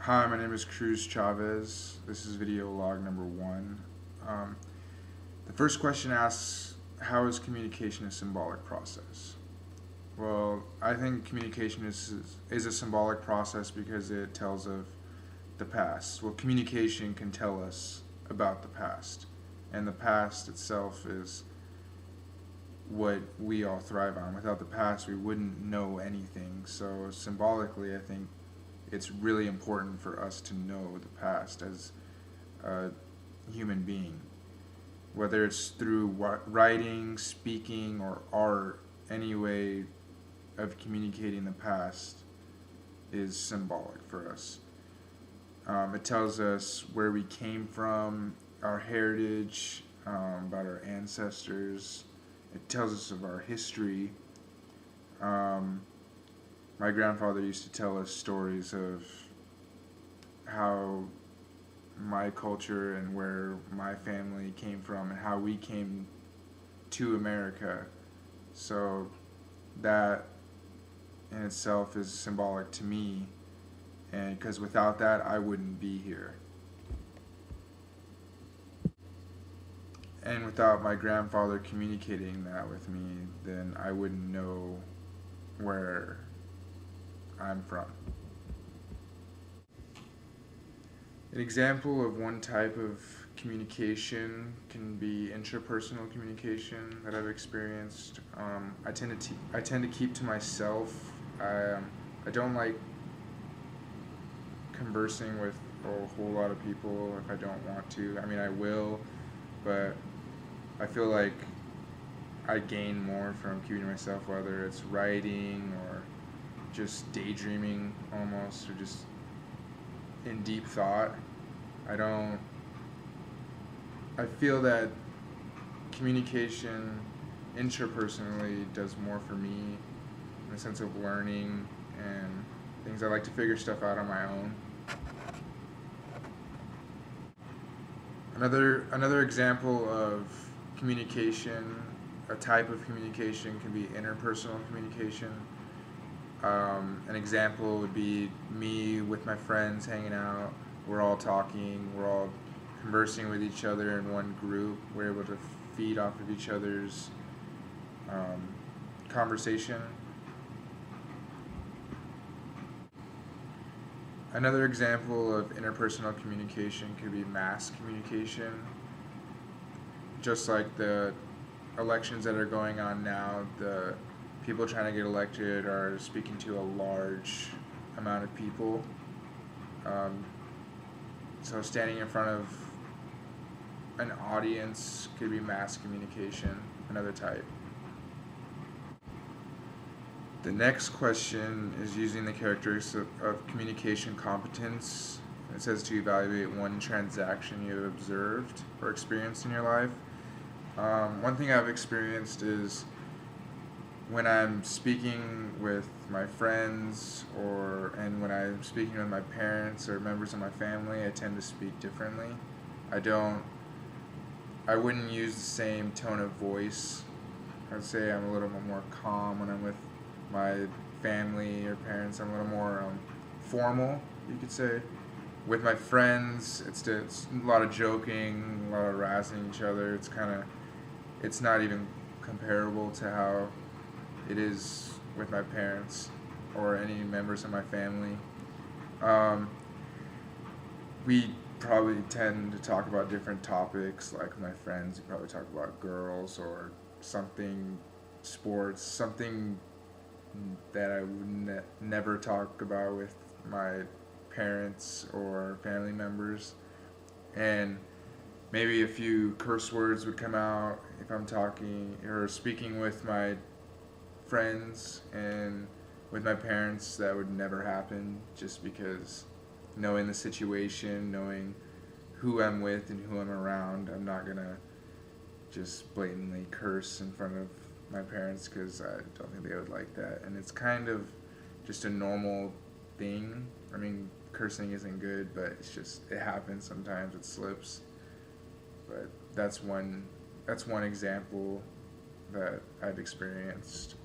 Hi, my name is Cruz Chavez. This is video log number 1. The first question asks, how is communication a symbolic process? Well, I think communication is a symbolic process because it tells of the past. Well, communication can tell us about the past, and the past itself is what we all thrive on. Without the past, we wouldn't know anything. So symbolically, I think it's really important for us to know the past as a human being. Whether it's through writing, speaking, or art, any way of communicating the past is symbolic for us. It tells us where we came from, our heritage, about our ancestors. It tells us of our history. My grandfather used to tell us stories of how my culture and where my family came from and how we came to America. So that in itself is symbolic to me, and because without that I wouldn't be here. And without my grandfather communicating that with me, then I wouldn't know where I'm from. An example of one type of communication can be intrapersonal communication that I've experienced. I tend to keep to myself. I don't like conversing with a whole lot of people if I don't want to. I mean, I will, but I feel like I gain more from keeping to myself, whether it's writing or just daydreaming almost, or just in deep thought. I feel that communication interpersonally does more for me in the sense of learning and things. I like to figure stuff out on my own. Another example of communication, a type of communication, can be interpersonal communication. An example would be me with my friends hanging out. We're all talking, we're all conversing with each other in one group. We're able to feed off of each other's conversation. Another example of interpersonal communication could be mass communication. Just like the elections that are going on now, the people trying to get elected are speaking to a large amount of people. So standing in front of an audience could be mass communication, another type. The next question is using the characteristics of communication competence. It says to evaluate one transaction you have observed or experienced in your life. One thing I've experienced is when I'm speaking with my friends and when I'm speaking with my parents or members of my family, I tend to speak differently. I wouldn't use the same tone of voice. I'd say I'm a little bit more calm when I'm with my family or parents. I'm a little more formal, you could say. With my friends, it's a lot of joking, a lot of razzing each other. It's not even comparable to how it is with my parents or any members of my family. We probably tend to talk about different topics. Like with my friends, we probably talk about girls or something, sports, something that I would never talk about with my parents or family members. And maybe a few curse words would come out if I'm talking or speaking with my friends, and with my parents that would never happen, just because knowing the situation, knowing who I'm with and who I'm around, I'm not gonna just blatantly curse in front of my parents because I don't think they would like that. And it's kind of just a normal thing. I mean, cursing isn't good, but it happens sometimes, it slips. But that's one example that I've experienced.